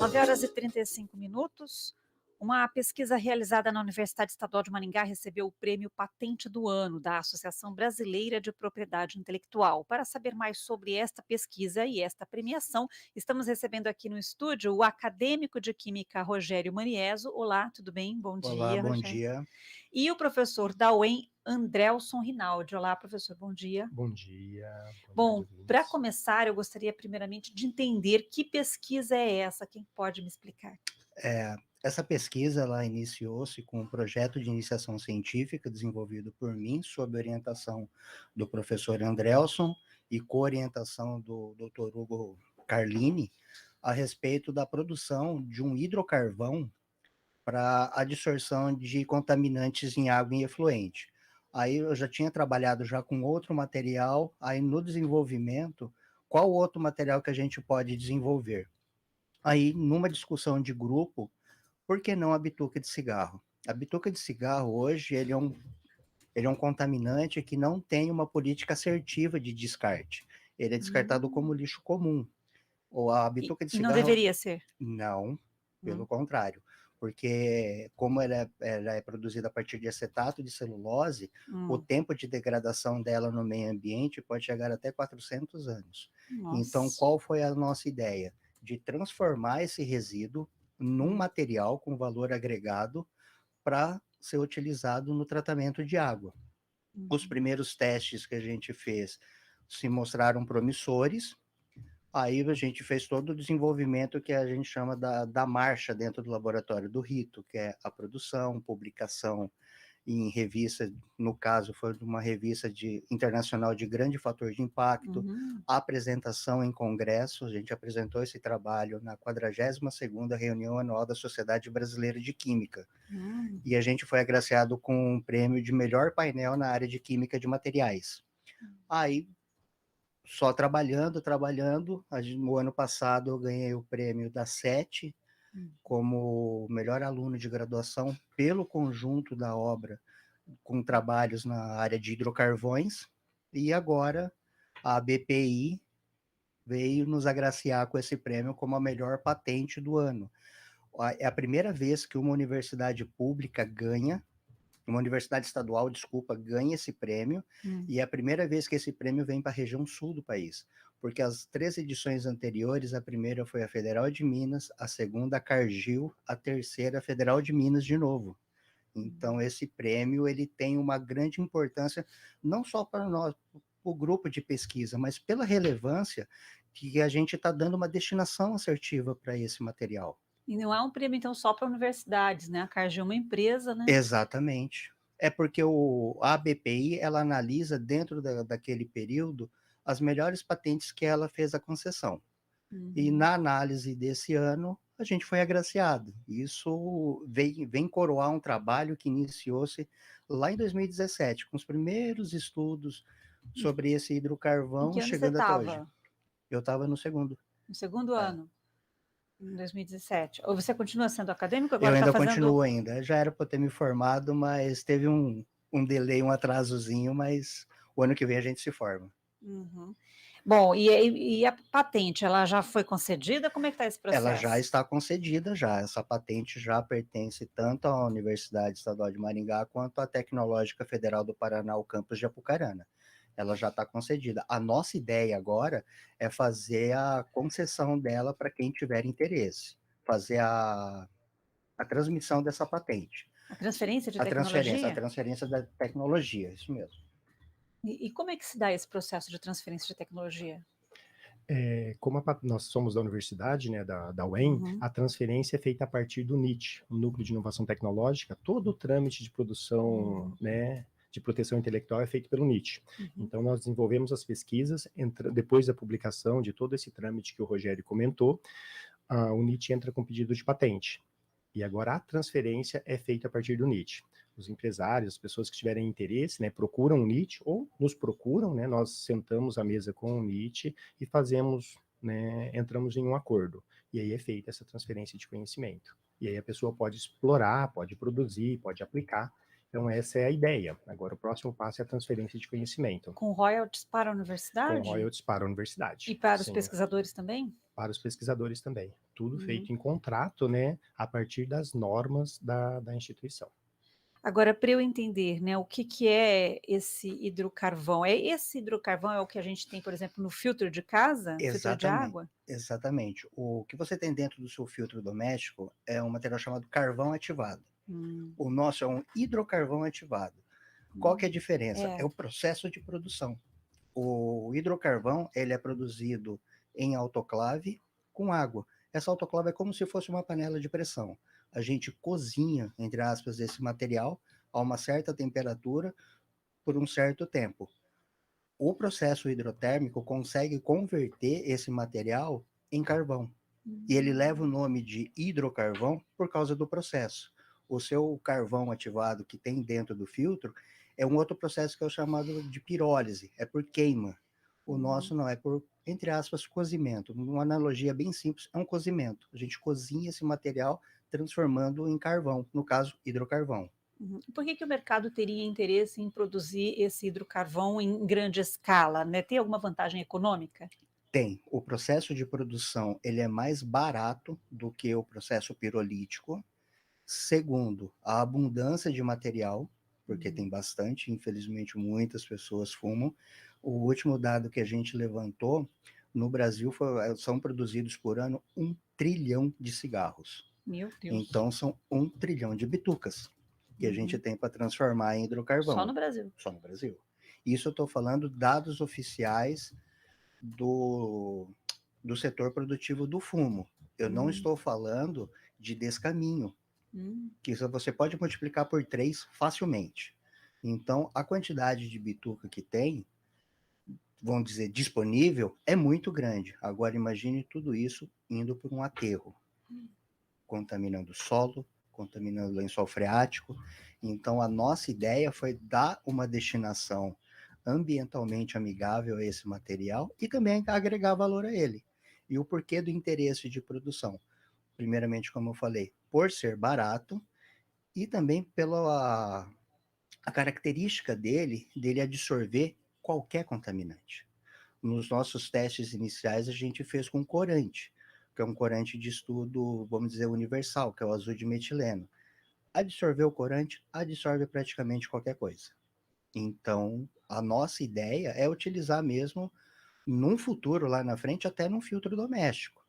9h35. Uma pesquisa realizada na Universidade Estadual de Maringá recebeu o prêmio Patente do Ano da Associação Brasileira de Propriedade Intelectual. Para saber mais sobre esta pesquisa e esta premiação, estamos recebendo aqui no estúdio o acadêmico de Química Rogério Manieso. Olá, tudo bem? Bom Olá, dia, bom Rogério. dia. E o professor da UEM, Andrelson Rinaldi. Olá, professor, bom dia. Bom dia. Bom, para começar, eu gostaria primeiramente de entender que pesquisa é essa. Quem pode me explicar? Essa pesquisa ela iniciou-se com um projeto de iniciação científica desenvolvido por mim, sob orientação do professor Andrelson e co-orientação do Dr. Hugo Carlini, a respeito da produção de um hidrocarvão para a dissorção de contaminantes em água em efluente. Aí eu já tinha trabalhado já com outro material, aí no desenvolvimento, qual outro material que a gente pode desenvolver? Aí, numa discussão de grupo, por que não a bituca de cigarro? A bituca de cigarro hoje, ele é um contaminante que não tem uma política assertiva de descarte. Ele é descartado como lixo comum. Ou a bituca de E não cigarro... deveria ser? Não, pelo contrário. Porque como ela é produzida a partir de acetato de celulose, o tempo de degradação dela no meio ambiente pode chegar até 400 anos. Nossa. Então, qual foi a nossa ideia? De transformar esse resíduo num material com valor agregado para ser utilizado no tratamento de água. Os primeiros testes que a gente fez se mostraram promissores. Aí a gente fez todo o desenvolvimento que a gente chama da marcha dentro do laboratório do Rito, que é a produção, publicação em revista, no caso foi uma revista internacional de grande fator de impacto, apresentação em congresso, a gente apresentou esse trabalho na 42ª reunião anual da Sociedade Brasileira de Química, e a gente foi agraciado com um prêmio de melhor painel na área de química de materiais. Aí, só trabalhando, no ano passado eu ganhei o prêmio da SET, como melhor aluno de graduação pelo conjunto da obra, com trabalhos na área de hidrocarvões, e agora a BPI veio nos agraciar com esse prêmio como a melhor patente do ano. É a primeira vez que uma universidade pública ganha, uma universidade estadual, desculpa, ganha esse prêmio, e é a primeira vez que esse prêmio vem para a região sul do país, porque as 3 edições anteriores, a primeira foi a Federal de Minas, a segunda a Cargill, a terceira a Federal de Minas de novo. Então, esse prêmio, ele tem uma grande importância, não só para nós, o grupo de pesquisa, mas pela relevância que a gente está dando uma destinação assertiva para esse material. E não é um prêmio, então, só para universidades, né? A Cargill é uma empresa, né? Exatamente. É porque a ABPI, ela analisa dentro daquele período as melhores patentes que ela fez a concessão. E na análise desse ano, a gente foi agraciado. Isso vem coroar um trabalho que iniciou-se lá em 2017, com os primeiros estudos sobre esse hidrocarvão, chegando até hoje. Eu estava no segundo. No segundo ano? Em 2017. Ou você continua sendo acadêmico? Agora eu ainda tá fazendo... continuo ainda. Já era para ter me formado, mas teve um delay, um atrasozinho, mas o ano que vem a gente se forma. Bom, e a patente, ela já foi concedida? Como é que está esse processo? Ela já está concedida já. Essa patente já pertence tanto à Universidade Estadual de Maringá quanto à Tecnológica Federal do Paraná, o campus de Apucarana. Ela já está concedida. A nossa ideia agora é fazer a concessão dela para quem tiver interesse, fazer a transmissão dessa patente. A transferência de tecnologia? A transferência da tecnologia, isso mesmo. E como é que se dá esse processo de transferência de tecnologia? Como nós somos da universidade, né, da UEM, a transferência é feita a partir do NIT, o Núcleo de Inovação Tecnológica. Todo o trâmite de produção, né, de proteção intelectual é feito pelo NIT. Então, nós desenvolvemos as pesquisas, depois da publicação de todo esse trâmite que o Rogério comentou, o NIT entra com pedido de patente. E agora a transferência é feita a partir do NIT. Os empresários, as pessoas que tiverem interesse, né, procuram o NIT ou nos procuram, né, nós sentamos à mesa com o NIT e fazemos, né, entramos em um acordo. E aí é feita essa transferência de conhecimento. E aí a pessoa pode explorar, pode produzir, pode aplicar. Então, essa é a ideia. Agora, o próximo passo é a transferência de conhecimento. Com royalties para a Com universidade? royalties para a E universidade. para os Sim, pesquisadores também? para os pesquisadores também. Tudo Uhum. feito em contrato, né, a partir das normas da instituição. Agora, para eu entender, né, o que que é esse hidrocarvão? Esse hidrocarvão é o que a gente tem, por exemplo, no filtro de casa? Filtro de Exatamente, água? exatamente. O que você tem dentro do seu filtro doméstico é um material chamado carvão ativado. Hum, O nosso é um hidrocarvão ativado. Qual que é a hum. diferença? É. É o processo de produção. O hidrocarvão, ele é produzido em autoclave com água. Essa autoclave é como se fosse uma panela de pressão. A gente cozinha, entre aspas, esse material a uma certa temperatura por um certo tempo. O processo hidrotérmico consegue converter esse material em carvão. E ele leva o nome de hidrocarvão por causa do processo. O seu carvão ativado que tem dentro do filtro é um outro processo que é o chamado de pirólise, é por queima. O nosso não, é por, entre aspas, cozimento. Uma analogia bem simples, é um cozimento. A gente cozinha esse material transformando em carvão, no caso, hidrocarvão. Uhum. Por que que o mercado teria interesse em produzir esse hidrocarvão em grande escala, né? Tem alguma vantagem econômica? Tem. O processo de produção ele é mais barato do que o processo pirolítico. Segundo, a abundância de material, porque tem bastante, infelizmente muitas pessoas fumam. O último dado que a gente levantou, no Brasil são produzidos por ano 1 trilhão de cigarros. Meu Deus. Então são 1 trilhão de bitucas que a gente tem para transformar em Só hidrocarvão. no Brasil. Só no Brasil. Isso eu estou falando dados oficiais do, do setor produtivo do fumo. Eu não estou falando de descaminho, que isso você pode multiplicar por 3 facilmente. Então, a quantidade de bituca que tem, vamos dizer, disponível, é muito grande. Agora, imagine tudo isso indo por um aterro, contaminando o solo, contaminando o lençol freático. Então, a nossa ideia foi dar uma destinação ambientalmente amigável a esse material e também agregar valor a ele. E o porquê do interesse de produção? Primeiramente, como eu falei, por ser barato e também pela a característica dele absorver qualquer contaminante. Nos nossos testes iniciais, a gente fez com corante, que é um corante de estudo, vamos dizer, universal, que é o azul de metileno. Absorver o corante, absorve praticamente qualquer coisa. Então, a nossa ideia é utilizar mesmo num futuro lá na frente, até num filtro doméstico.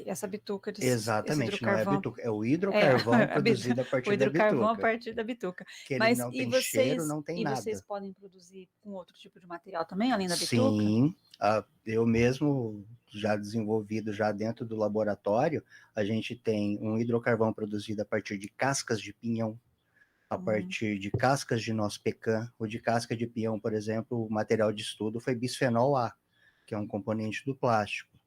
Essa bituca, esse Exatamente, não é a hidrocarvão. bituca, é o É, hidrocarvão produzido a o partir da hidrocarvão a bituca. partir da bituca. Que ele Mas não tem cheiro, não tem e vocês nada. podem produzir com outro tipo de material também, além da bituca? Sim, eu mesmo já desenvolvido já dentro do laboratório, a gente tem um hidrocarvão produzido a partir de cascas de pinhão, a partir de cascas de noz pecan, ou de casca de pinhão, por exemplo, o material de estudo foi bisfenol A, que é um componente do plástico.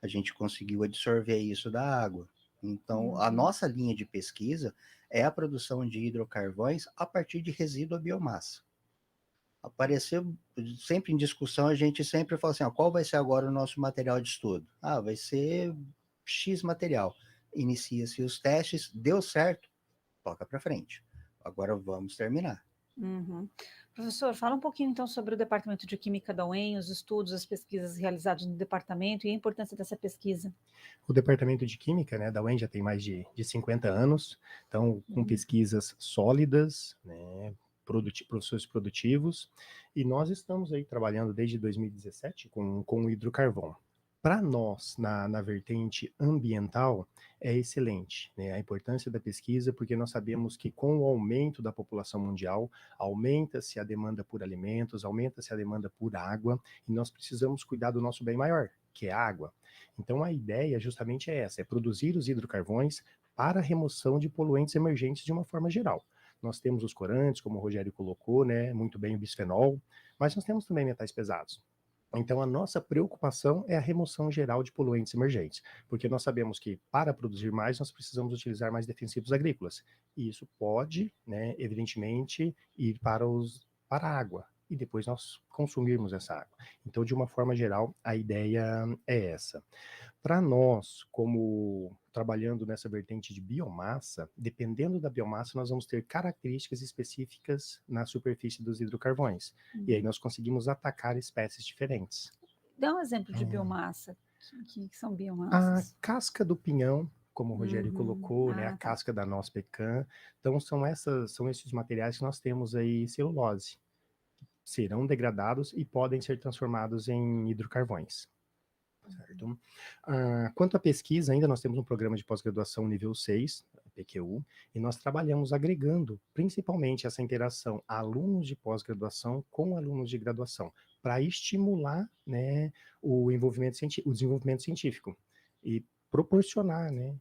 A gente conseguiu absorver isso da água. Então, a nossa linha de pesquisa é a produção de hidrocarvões a partir de resíduo à biomassa. Apareceu sempre em discussão, a gente sempre fala assim, ó, qual vai ser agora o nosso material de estudo? Ah, vai ser X material. Inicia-se os testes, deu certo, toca para frente. Agora vamos terminar. Uhum. Professor, fala um pouquinho então sobre o Departamento de Química da UEM, os estudos, as pesquisas realizadas no departamento e a importância dessa pesquisa. O Departamento de Química, né, da UEM já tem mais de 50 anos, então com pesquisas sólidas, né, processos produtivos, e nós estamos aí trabalhando desde 2017 com o hidrocarvão. Para nós, na vertente ambiental, é excelente, né? A importância da pesquisa, porque nós sabemos que com o aumento da população mundial, aumenta-se a demanda por alimentos, aumenta-se a demanda por água, e nós precisamos cuidar do nosso bem maior, que é a água. Então a ideia justamente é essa, é produzir os hidrocarvões para a remoção de poluentes emergentes de uma forma geral. Nós temos os corantes, como o Rogério colocou, né, muito bem o bisfenol, mas nós temos também metais pesados. Então, a nossa preocupação é a remoção geral de poluentes emergentes, porque nós sabemos que para produzir mais, nós precisamos utilizar mais defensivos agrícolas. E isso pode, né, evidentemente, ir para a água. e depois nós consumirmos essa água. Então, de uma forma geral, a ideia é essa. Para nós, como trabalhando nessa vertente de biomassa, dependendo da biomassa, nós vamos ter características específicas na superfície dos hidrocarvões. E aí nós conseguimos atacar espécies diferentes. Dá um exemplo de biomassa. Que são A biomassas? casca do pinhão, como o Rogério colocou, né, a Tá. casca da noz pecan. Então, são esses materiais que nós temos aí, celulose. Serão degradados e podem ser transformados em hidrocarvões. Certo? Quanto à pesquisa, ainda nós temos um programa de pós-graduação nível 6, PQU, e nós trabalhamos agregando principalmente essa interação alunos de pós-graduação com alunos de graduação, para estimular, né, o desenvolvimento científico e proporcionar, né,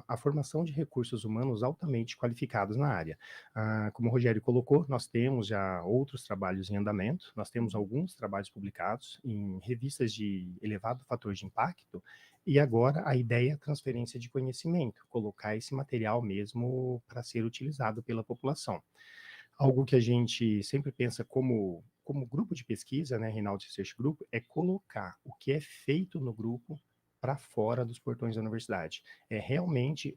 a formação de recursos humanos altamente qualificados na área. Como o Rogério colocou, nós temos já outros trabalhos em andamento, nós temos alguns trabalhos publicados em revistas de elevado fator de impacto, e agora a ideia é a transferência de conhecimento, colocar esse material mesmo para ser utilizado pela população. Algo que a gente sempre pensa como grupo de pesquisa, né, Rinaldi Research Group, é colocar o que é feito no grupo para fora dos portões da universidade. É realmente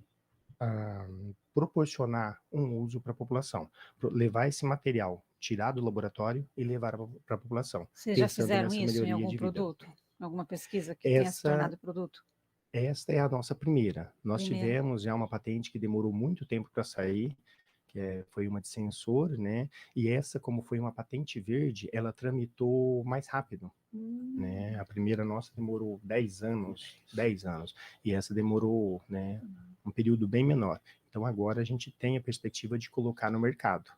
proporcionar um uso para a população, levar esse material, tirar do laboratório e levar para a população, Vocês já pensando fizeram nessa isso em melhoria algum de vida. produto? Alguma pesquisa que tenha se Essa, tornado produto? esta é a nossa primeira. Nós Primeira. tivemos já uma patente que demorou muito tempo para sair, que foi uma de sensor, né? E essa, como foi uma patente verde, ela tramitou mais rápido. Né? A primeira nossa demorou 10 anos, e essa demorou, né, um período bem menor. Então agora a gente tem a perspectiva de colocar no mercado,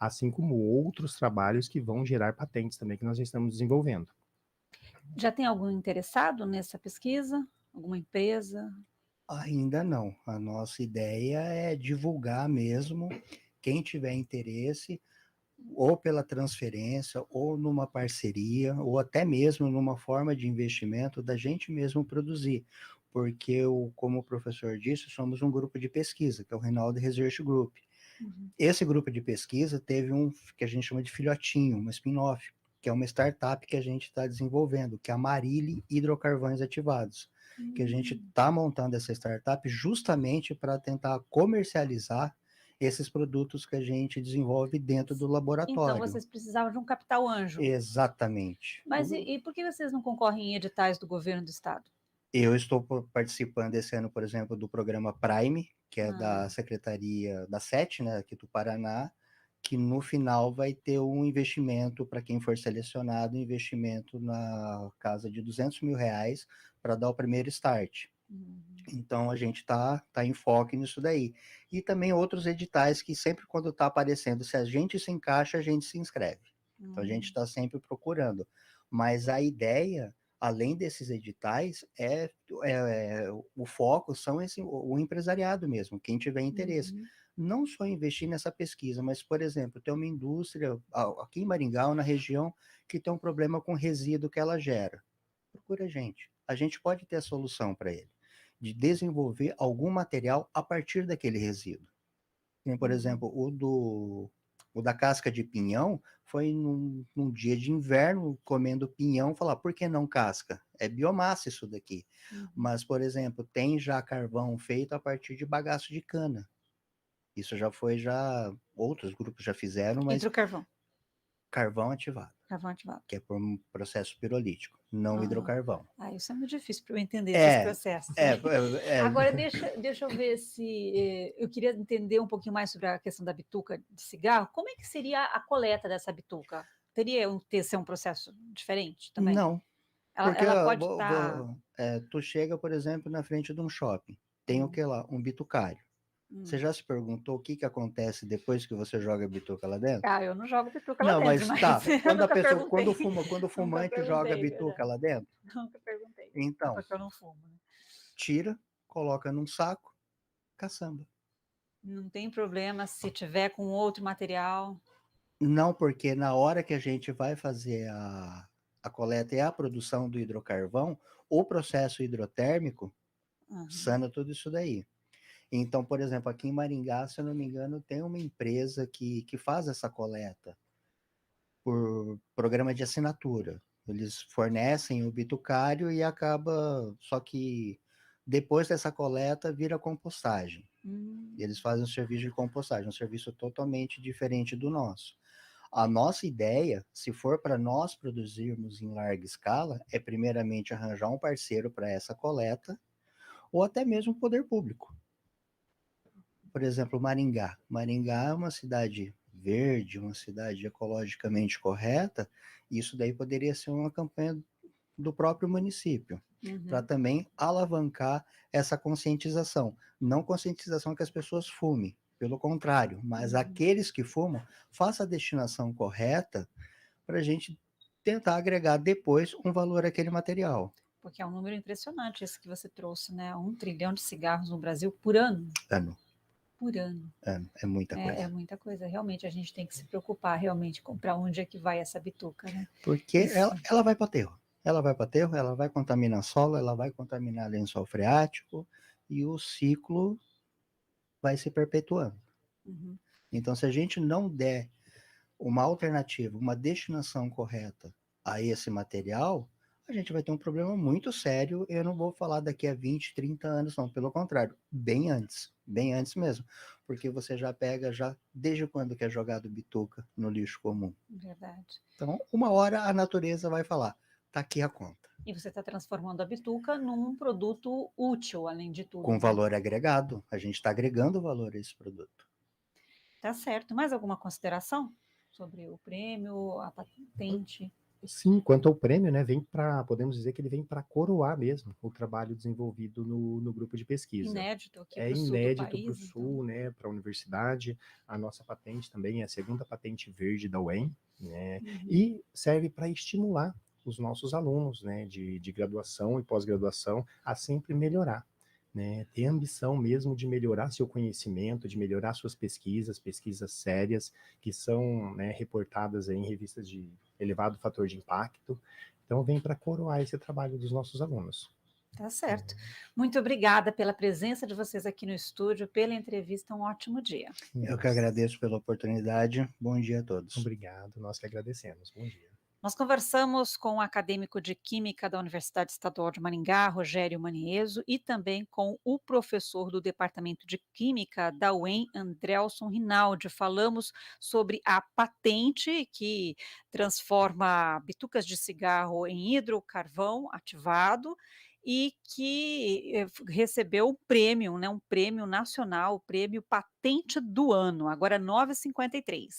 assim como outros trabalhos que vão gerar patentes também que nós já estamos desenvolvendo. Já tem algum interessado nessa pesquisa? Alguma empresa? Ainda não. A nossa ideia é divulgar mesmo. Quem tiver interesse, ou pela transferência, ou numa parceria, ou até mesmo numa forma de investimento da gente mesmo produzir. Porque, como o professor disse, somos um grupo de pesquisa, que é o Rinaldi Research Group. Esse grupo de pesquisa teve um que a gente chama de filhotinho, uma spin-off, que é uma startup que a gente está desenvolvendo, que é a Marile Hidrocarvões Ativados, que a gente está montando essa startup justamente para tentar comercializar esses produtos que a gente desenvolve dentro do Então, laboratório. vocês precisavam de um capital anjo. Exatamente. Mas e por que vocês não concorrem em editais do governo do estado? Eu estou participando esse ano, por exemplo, do programa Prime, que é da Secretaria da SET, né, aqui do Paraná, que no final vai ter um investimento para quem for selecionado, um investimento na casa de R$200 mil para dar o primeiro start. Então a gente tá em foco nisso daí. E também outros editais que sempre quando está aparecendo, se a gente se encaixa, a gente se inscreve. Então a gente está sempre procurando. Mas a ideia, além desses editais, o foco são o empresariado mesmo, quem tiver interesse. Não só investir nessa pesquisa, mas, por exemplo, tem uma indústria aqui em Maringá, ou na região, que tem um problema com resíduo que ela gera. Procura a gente. A gente pode ter a solução para ele, de desenvolver algum material a partir daquele resíduo. Por exemplo, o da casca de pinhão foi num dia de inverno, comendo pinhão, falar, por que não casca? É biomassa isso daqui. Mas, por exemplo, tem já carvão feito a partir de bagaço de cana. Isso outros grupos já fizeram, mas Hidrocarvão. carvão ativado. Carvão ativado. Que é por um processo pirolítico, não hidrocarvão. Isso é muito difícil para eu entender esses processos. Agora, deixa eu ver se... eu queria entender um pouquinho mais sobre a questão da bituca de cigarro. Como é que seria a coleta dessa bituca? Teria ser um processo diferente também? Não. Porque ela pode estar... tu chega, por exemplo, na frente de um shopping. Tem o que lá? Um bitucário. Você já se perguntou o que acontece depois que você joga a bituca lá dentro? Eu não jogo bituca lá dentro, mas tá. Quando o Nunca fumante joga a bituca lá dentro, Nunca perguntei. então, Porque eu não fumo, né? tira, coloca num saco, caçamba. Não tem problema se tiver com outro material. Não, porque na hora que a gente vai fazer a coleta e a produção do hidrocarvão, o processo hidrotérmico sana tudo isso daí. Então, por exemplo, aqui em Maringá, se eu não me engano, tem uma empresa que faz essa coleta. por programa de assinatura. Eles fornecem o bitucário e acaba, só que depois dessa coleta vira compostagem. Eles fazem um serviço de compostagem, um serviço totalmente diferente do nosso. A nossa ideia, se for para nós produzirmos em larga escala, é primeiramente arranjar um parceiro para essa coleta, ou até mesmo o poder público. Por exemplo, Maringá. Maringá é uma cidade verde, uma cidade ecologicamente correta, e isso daí poderia ser uma campanha do próprio município, para também alavancar essa conscientização. Não conscientização que as pessoas fumem, pelo contrário, mas aqueles que fumam, faça a destinação correta para a gente tentar agregar depois um valor àquele material. Porque é um número impressionante esse que você trouxe, né? 1 trilhão de cigarros no Brasil por ano. Por ano. É muita coisa. É muita coisa. Realmente a gente tem que se preocupar realmente com para onde é que vai essa bituca, né? Porque ela vai para o aterro. Ela vai para o aterro, ela vai contaminar solo, ela vai contaminar lençol freático e o ciclo vai se perpetuando. Então, se a gente não der uma alternativa, uma destinação correta a esse material, a gente vai ter um problema muito sério. Eu não vou falar daqui a 20, 30 anos, não. Pelo contrário, bem antes mesmo. Porque você já pega, desde quando que é jogado bituca no lixo comum. Verdade. Então, uma hora a natureza vai falar, tá aqui a conta. E você está transformando a bituca num produto útil, além de tudo. Com valor agregado. A gente está agregando valor a esse produto. Tá certo. Mais alguma consideração sobre o prêmio, a patente? Sim, quanto ao prêmio, né, podemos dizer que ele vem para coroar mesmo o trabalho desenvolvido no grupo de pesquisa. Inédito aqui É para o sul do inédito país, para o sul, né, para a universidade. A nossa patente também é a segunda patente verde da UEM, né, e serve para estimular os nossos alunos, né, de graduação e pós-graduação a sempre melhorar. Né, ter ambição mesmo de melhorar seu conhecimento, de melhorar suas pesquisas sérias, que são, né, reportadas aí em revistas de elevado fator de impacto. Então, vem para coroar esse trabalho dos nossos alunos. Tá certo. Muito obrigada pela presença de vocês aqui no estúdio, pela entrevista. Um ótimo dia. Eu que agradeço pela oportunidade. Bom dia a todos. Obrigado, nós que agradecemos. Bom dia. Nós conversamos com o acadêmico de Química da Universidade Estadual de Maringá, Rogério Manieso, e também com o professor do Departamento de Química da UEM, Andrelson Rinaldi. Falamos sobre a patente que transforma bitucas de cigarro em hidrocarvão ativado e que recebeu um prêmio, né, um prêmio nacional, o prêmio Patente do Ano, agora 9h53.